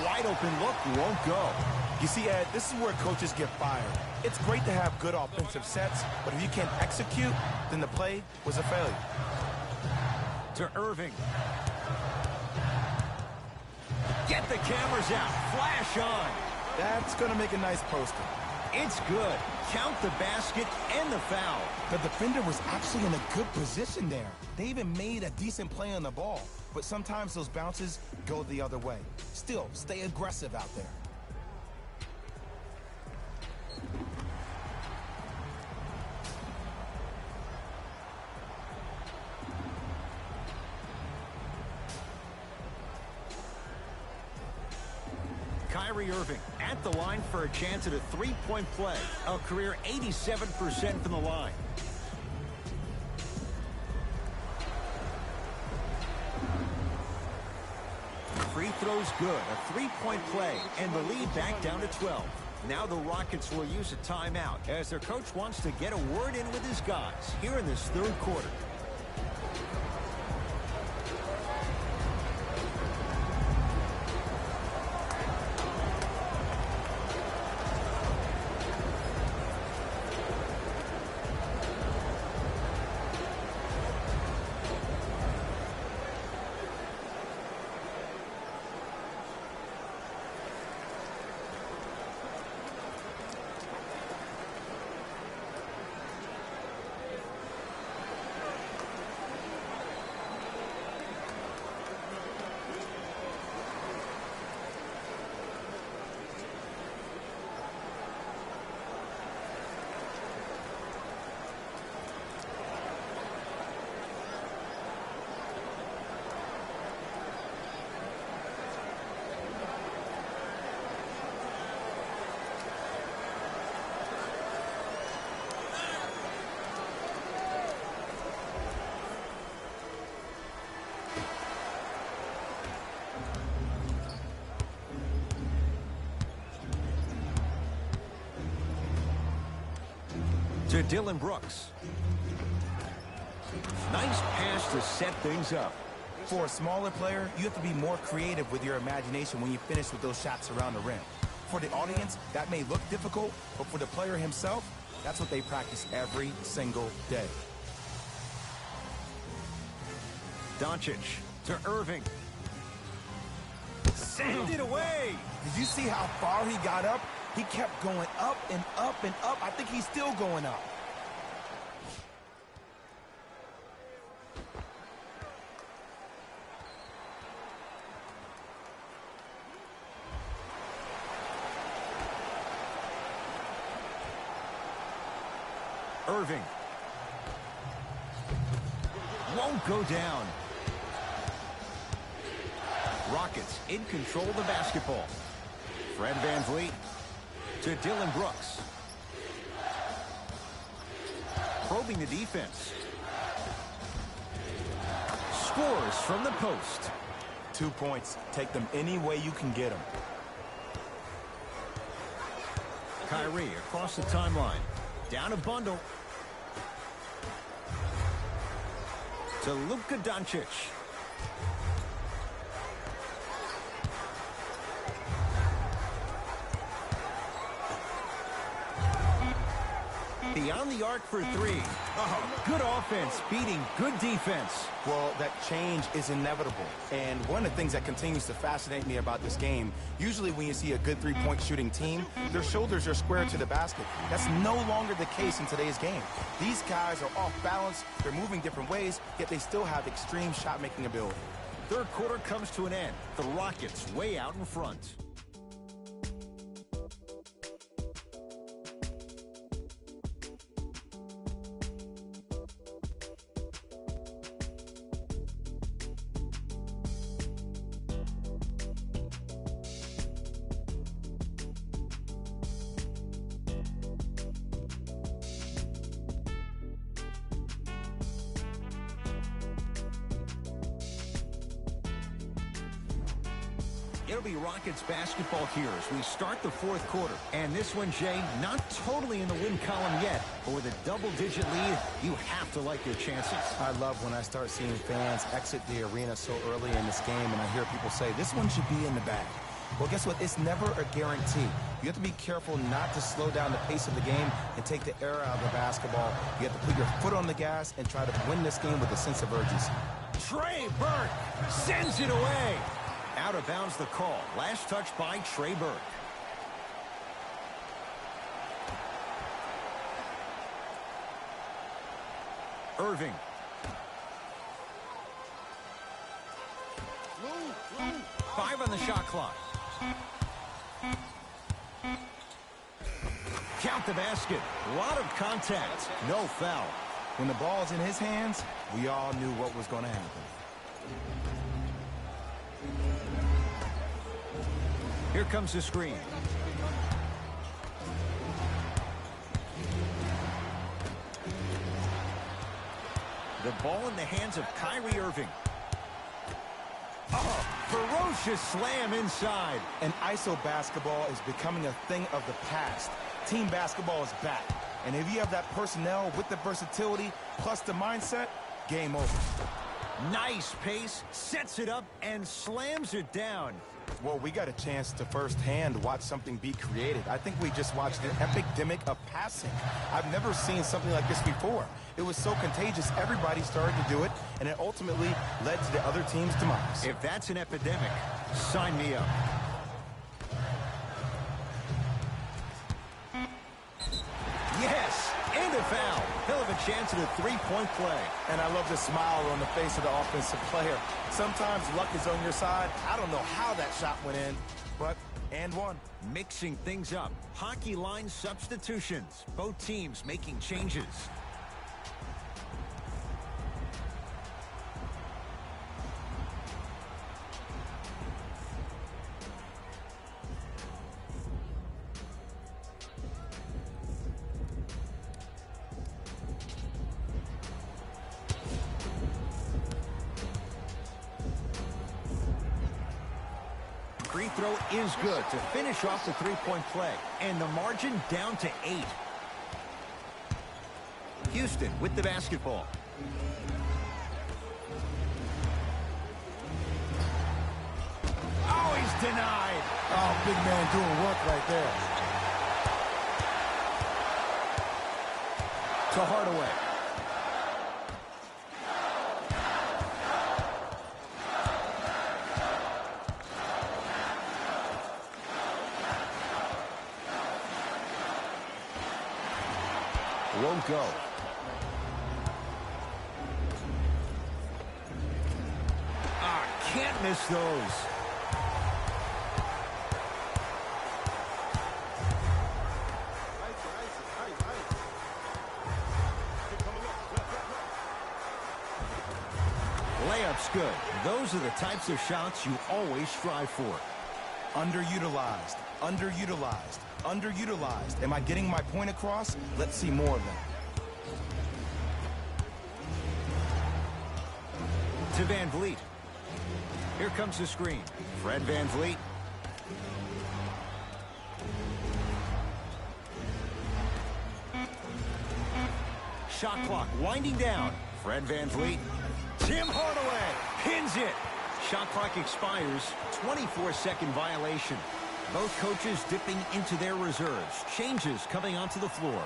Wide open look, won't go. You see, Ed, this is where coaches get fired. It's great to have good offensive sets, but if you can't execute, then the play was a failure. To Irving. Get the cameras out. Flash on. That's going to make a nice poster. It's good. Count the basket and the foul. The defender was actually in a good position there. They even made a decent play on the ball. But sometimes those bounces go the other way. Still, stay aggressive out there. Kyrie Irving at the line for a chance at a three-point play. A career 87% from the line. Free throws good. A three-point play and the lead back down to 12. Now the Rockets will use a timeout as their coach wants to get a word in with his guys here in this third quarter. To Dylan Brooks. Nice pass to set things up. For a smaller player, you have to be more creative with your imagination when you finish with those shots around the rim. For the audience, that may look difficult, but for the player himself, that's what they practice every single day. Doncic To Irving. Send it away. Did you see how far he got up? He kept going up and up and up. I think he's still going up. Irving. Won't go down. Rockets in control of the basketball. Fred VanVleet to Dylan Brooks. Probing the defense. Scores from the post. 2 points. Take them any way you can get them. Kyrie across the timeline. Down a bundle. To Luka Doncic. Beyond the arc for three. Good offense beating good defense. Well, that change is inevitable. And one of the things that continues to fascinate me about this game, usually when you see a good three-point shooting team, their shoulders are square to the basket. That's no longer the case in today's game. These guys are off balance, they're moving different ways, yet they still have extreme shot-making ability. Third quarter comes to an end. The Rockets way out in front. It'll be Rockets basketball here as we start the fourth quarter. And this one, Jay, not totally in the win column yet, but with a double-digit lead, you have to like your chances. I love when I start seeing fans exit the arena so early in this game, and I hear people say, this one should be in the bag. Well, guess what? It's never a guarantee. You have to be careful not to slow down the pace of the game and take the air out of the basketball. You have to put your foot on the gas and try to win this game with a sense of urgency. Trey Burke sends it away. Out of bounds the call. Last touch by Trey Burke. Irving. Five on the shot clock. Count the basket. A lot of contact. No foul. When the ball's in his hands, we all knew what was going to happen. Here comes the screen. The ball in the hands of Kyrie Irving. Oh, ferocious slam inside. And ISO basketball is becoming a thing of the past. Team basketball is back. And if you have that personnel with the versatility plus the mindset, game over. Nice pace, sets it up, and slams it down. Well, we got a chance to firsthand watch something be created. I think we just watched an epidemic of passing. I've never seen something like this before. It was so contagious, everybody started to do it, and it ultimately led to the other team's demise. If that's an epidemic, sign me up. Yes, and a foul. He'll have a chance at a three-point play. And I love the smile on the face of the offensive player. Sometimes luck is on your side. I don't know how that shot went in, but and one. Mixing things up. Hockey line substitutions. Both teams making changes. Free throw is good to finish off the three-point play. And the margin down to 8. Houston with the basketball. Oh, he's denied. Oh, big man doing work right there. To Hardaway. won't go. Can't miss those. Layup's good. Those are the types of shots you always strive for. Underutilized, underutilized, underutilized. Am I getting my point across? Let's see more of them. To Van Vliet. Here comes the screen. Fred Van Vliet. Shot clock winding down. Fred Van Vliet. Tim Hardaway pins it. Shot clock expires. 24-second violation. Both coaches dipping into their reserves. Changes coming onto the floor.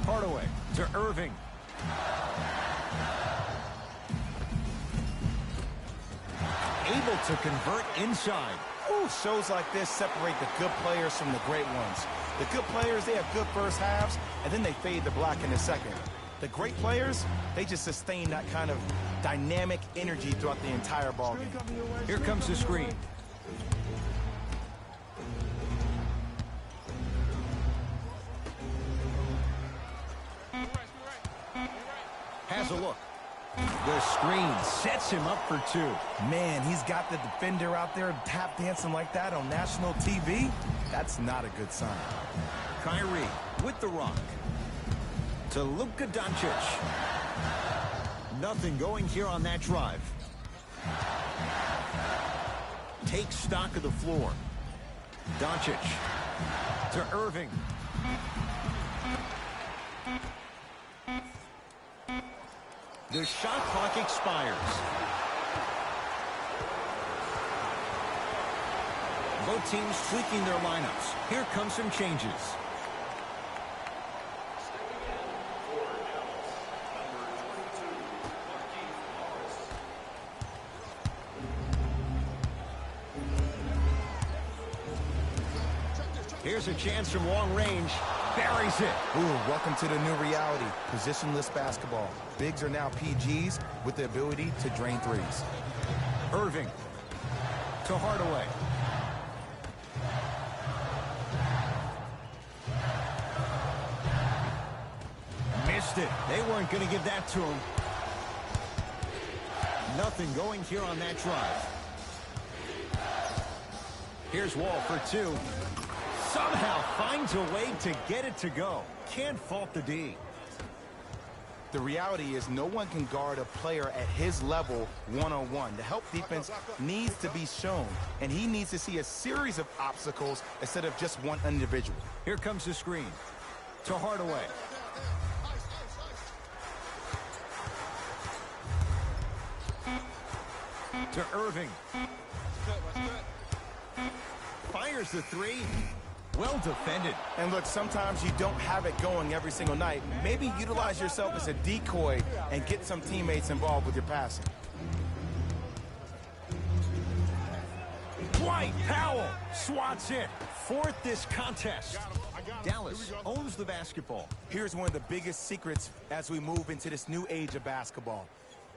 Hardaway to Irving. Able to convert inside. Ooh, shows like this separate the good players from the great ones. The good players, they have good first halves, and then they fade to black in the second. The great players, they just sustain that kind of dynamic energy throughout the entire ballgame. Here comes the screen. Has a look. The screen sets him up for two. Man, he's got the defender out there tap dancing like that on national TV. That's not a good sign. Kyrie with the rock. To Luka Doncic. Nothing going here on that drive. Takes stock of the floor. Doncic to Irving. The shot clock expires. Both teams tweaking their lineups. Here come some changes. Here's a chance from long range. Buries it. Ooh, welcome to the new reality. Positionless basketball. Bigs are now PGs with the ability to drain threes. Irving to Hardaway. Missed it. They weren't going to give that to him. Nothing going here on that drive. Here's Wall for two. Somehow finds a way to get it to go. Can't fault the D. The reality is no one can guard a player at his level one-on-one. The help defense needs to be shown, and he needs to see a series of obstacles instead of just one individual. Here comes the screen to Hardaway. To Irving. Fires the three. Well defended. And look, sometimes you don't have it going every single night. Maybe utilize yourself as a decoy and get some teammates involved with your passing. Dwight Powell swats it. Fourth this contest. Dallas owns the basketball. Here's one of the biggest secrets as we move into this new age of basketball,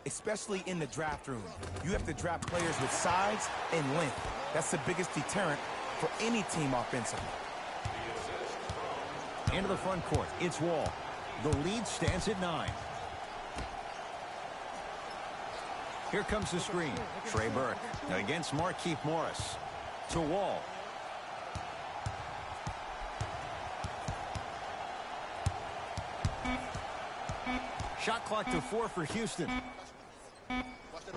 especially in the draft room. You have to draft players with size and length. That's the biggest deterrent for any team offensively. Into the front court, it's Wall. The lead stands at 9. Here comes the screen. Trey Burke against Markieff Morris. To Wall. Shot clock to 4 for Houston.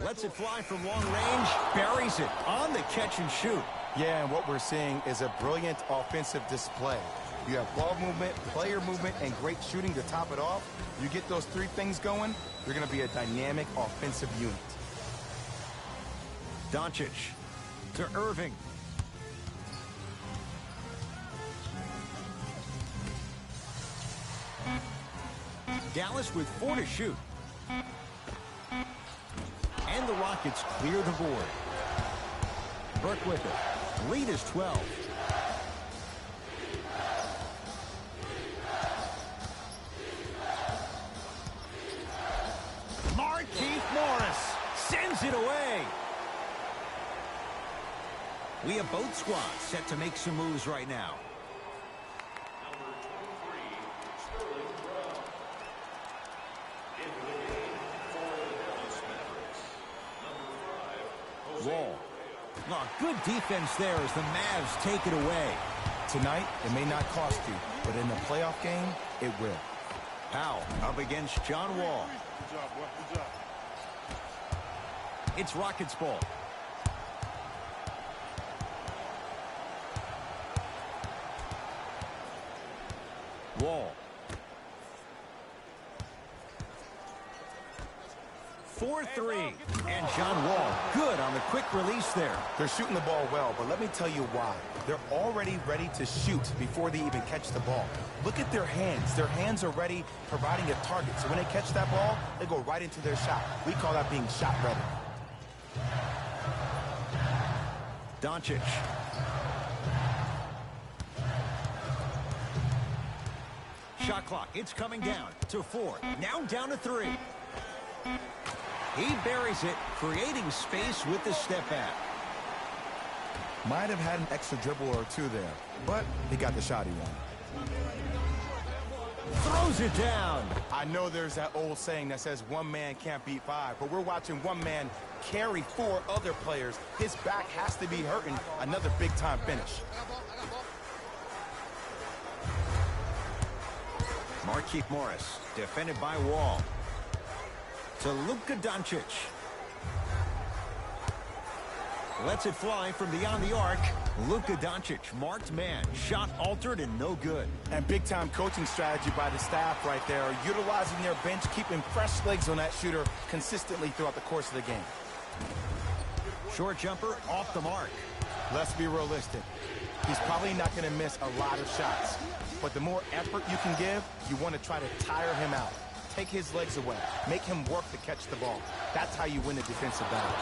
Lets it fly from long range. Buries it on the catch and shoot. Yeah, and what we're seeing is a brilliant offensive display. You have ball movement, player movement, and great shooting to top it off. You get those three things going, you're going to be a dynamic offensive unit. Doncic to Irving. Dallas with 4 to shoot. And the Rockets clear the board. Burke with it. Lead is 12. Markieff Morris sends it away. We have both squads set to make some moves right now. Number 23, Sterling Brown. Into the game for the Dallas Mavericks. Number 5, Jose. Wall. Oh, good defense there as the Mavs take it away. Tonight, it may not cost you, but in the playoff game, it will. Powell up against John Wall. Good job, boy. Good job. It's Rockets ball. Wall. 4-3. And John Wall, good on the quick release there. They're shooting the ball well, but let me tell you why. They're already ready to shoot before they even catch the ball. Look at their hands. Their hands are ready, providing a target. So when they catch that ball, they go right into their shot. We call that being shot ready. Doncic. Shot clock, it's coming down to 4. Now down to 3. He buries it, creating space with the step back. Might have had an extra dribble or two there, but he got the shot he wanted. Throws it down. I know there's that old saying that says one man can't beat 5, but we're watching one man carry 4 other players. His back has to be hurting. Another big-time finish. Markieff Morris, defended by Wall. To Luka Doncic. Lets it fly from beyond the arc. Luka Doncic, marked man. Shot altered and no good. And big-time coaching strategy by the staff right there, utilizing their bench, keeping fresh legs on that shooter consistently throughout the course of the game. Short jumper off the mark. Let's be realistic. He's probably not going to miss a lot of shots. But the more effort you can give, you want to try to tire him out. Take his legs away. Make him work to catch the ball. That's how you win a defensive battle.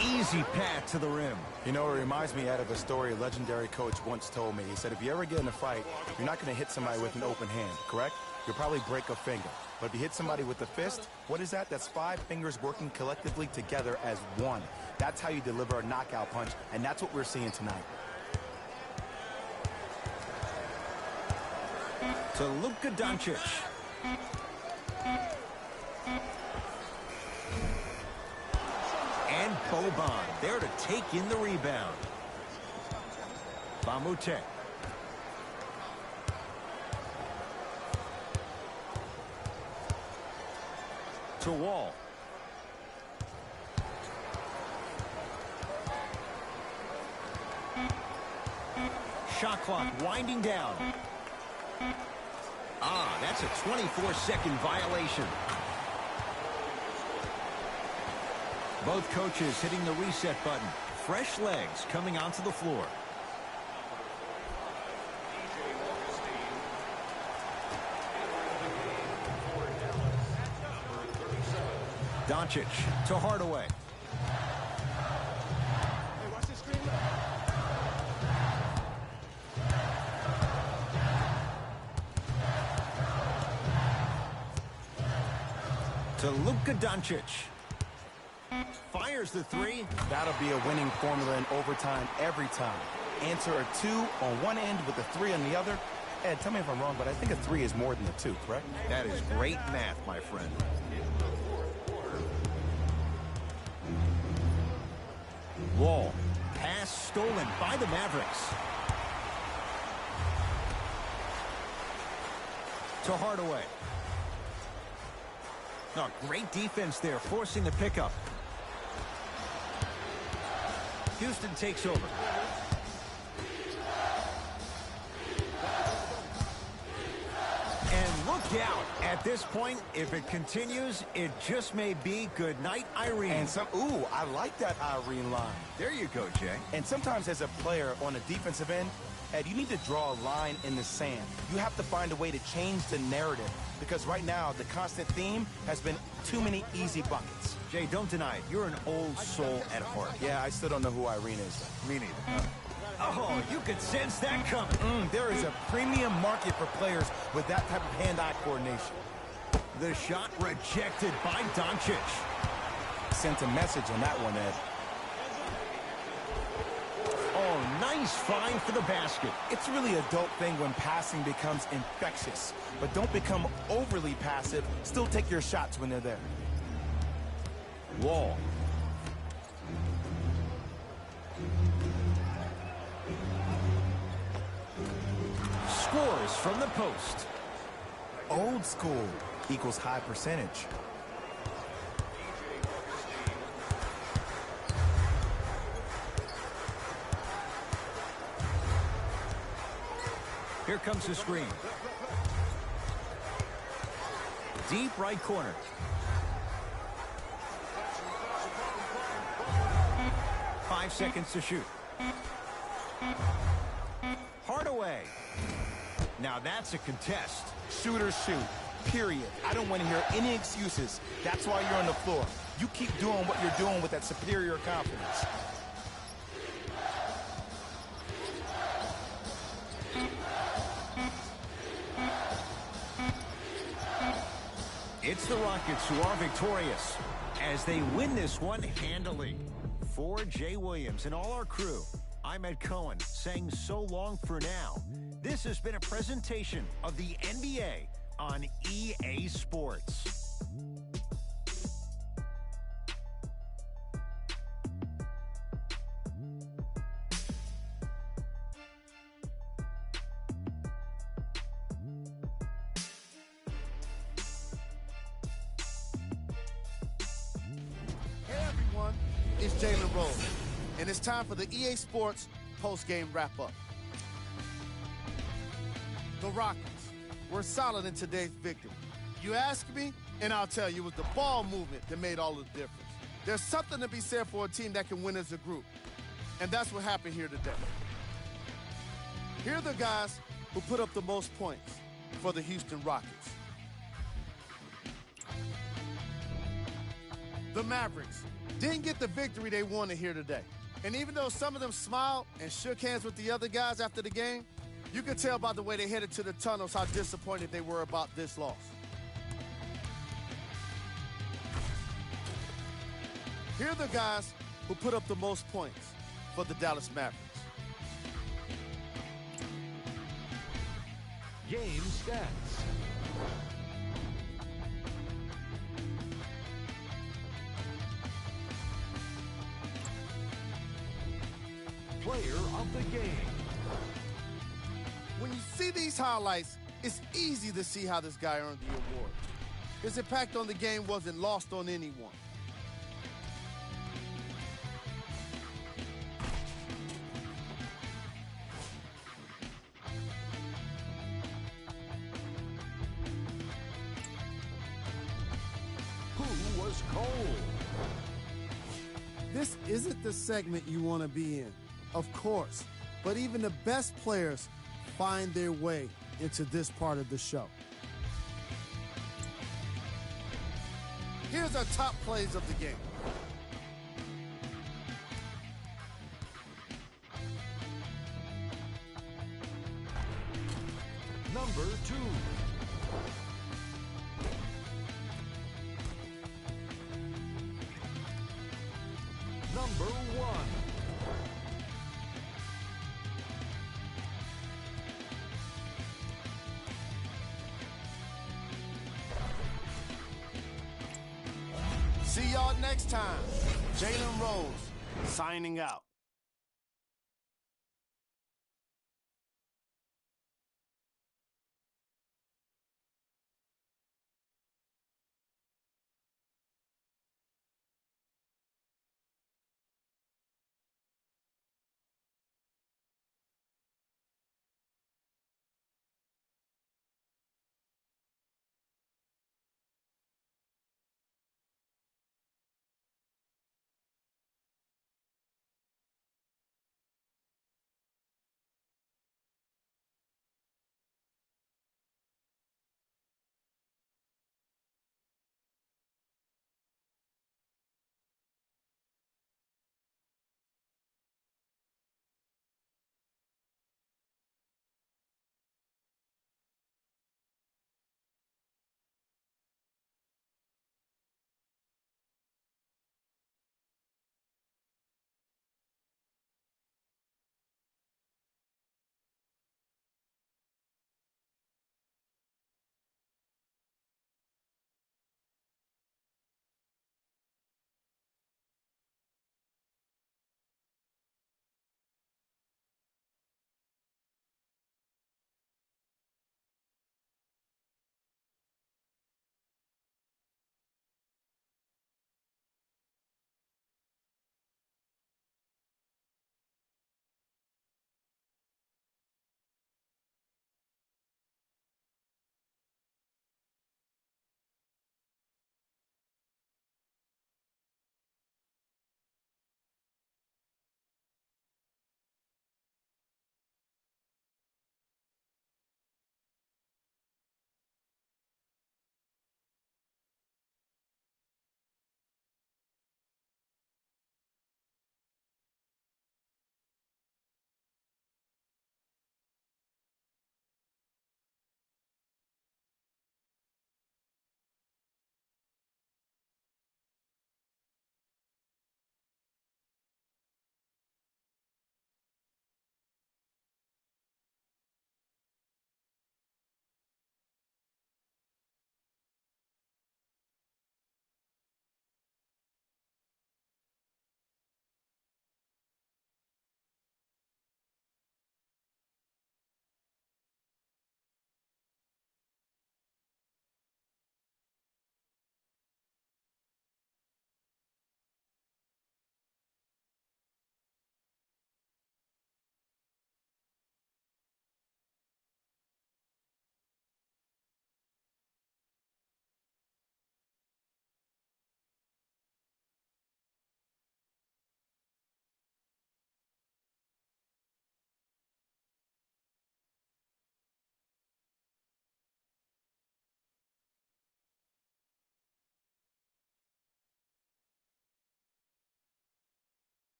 Easy path to the rim. You know, it reminds me of a story a legendary coach once told me. He said, if you ever get in a fight, you're not going to hit somebody with an open hand, correct? You'll probably break a finger. But if you hit somebody with a fist, what is that? That's 5 fingers working collectively together as one. That's how you deliver a knockout punch, and that's what we're seeing tonight. To Luka Doncic. And Boban there to take in the rebound. Bamute. To Wall. Shot clock winding down. That's a 24-second violation. Both coaches hitting the reset button. Fresh legs coming onto the floor. Doncic to Hardaway. Hey, watch this screen. To Luka Doncic. Fires the 3. That'll be a winning formula in overtime every time. Answer a 2 on one end with a 3 on the other. Ed, tell me if I'm wrong, but I think a 3 is more than a 2, correct? That is great math, my friend. Wall. Pass stolen by the Mavericks. To Hardaway. Oh, great defense there, forcing the pickup. Houston takes over. And look out. At this point, if it continues, it just may be good night, Irene. And ooh, I like that Irene line. There you go, Jay. And sometimes as a player on a defensive end, Ed, you need to draw a line in the sand. You have to find a way to change the narrative because right now the constant theme has been too many easy buckets. Jay, don't deny it. You're an old soul at heart. Yeah, I still don't know who Irene is. Me neither. Oh, you could sense that coming. There is a premium market for players with that type of hand-eye coordination. The shot rejected by Doncic. Sent a message on that one, Ed. Oh, nice find for the basket. It's really a dope thing when passing becomes infectious. But don't become overly passive. Still take your shots when they're there. Wall. Scores from the post. Old school equals high percentage. Here comes the screen. Deep right corner. Five seconds to shoot. Hardaway. Now that's a contest. Shooters shoot, period. I don't want to hear any excuses. That's why you're on the floor. You keep doing what you're doing with that superior confidence. It's the Rockets who are victorious as they win this one handily. For Jay Williams and all our crew, I'm Ed Cohen saying so long for now. This has been a presentation of the NBA on EA Sports. Hey everyone, it's Jalen Rose, and it's time for the EA Sports post-game wrap-up. The Rockets were solid in today's victory. You ask me, and I'll tell you, it was the ball movement that made all the difference. There's something to be said for a team that can win as a group, and that's what happened here today. Here are the guys who put up the most points for the Houston Rockets. The Mavericks didn't get the victory they wanted here today. And even though some of them smiled and shook hands with the other guys after the game, you could tell by the way they headed to the tunnels how disappointed they were about this loss. Here are the guys who put up the most points for the Dallas Mavericks. Game stats. Player of the game. When you see these highlights, it's easy to see how this guy earned the award. His impact on the game wasn't lost on anyone. Who was cold? This isn't the segment you want to be in, of course, but even the best players find their way into this part of the show. Here's our top plays of the game. Number 2. Number 1. See y'all next time. Jalen Rose, signing out.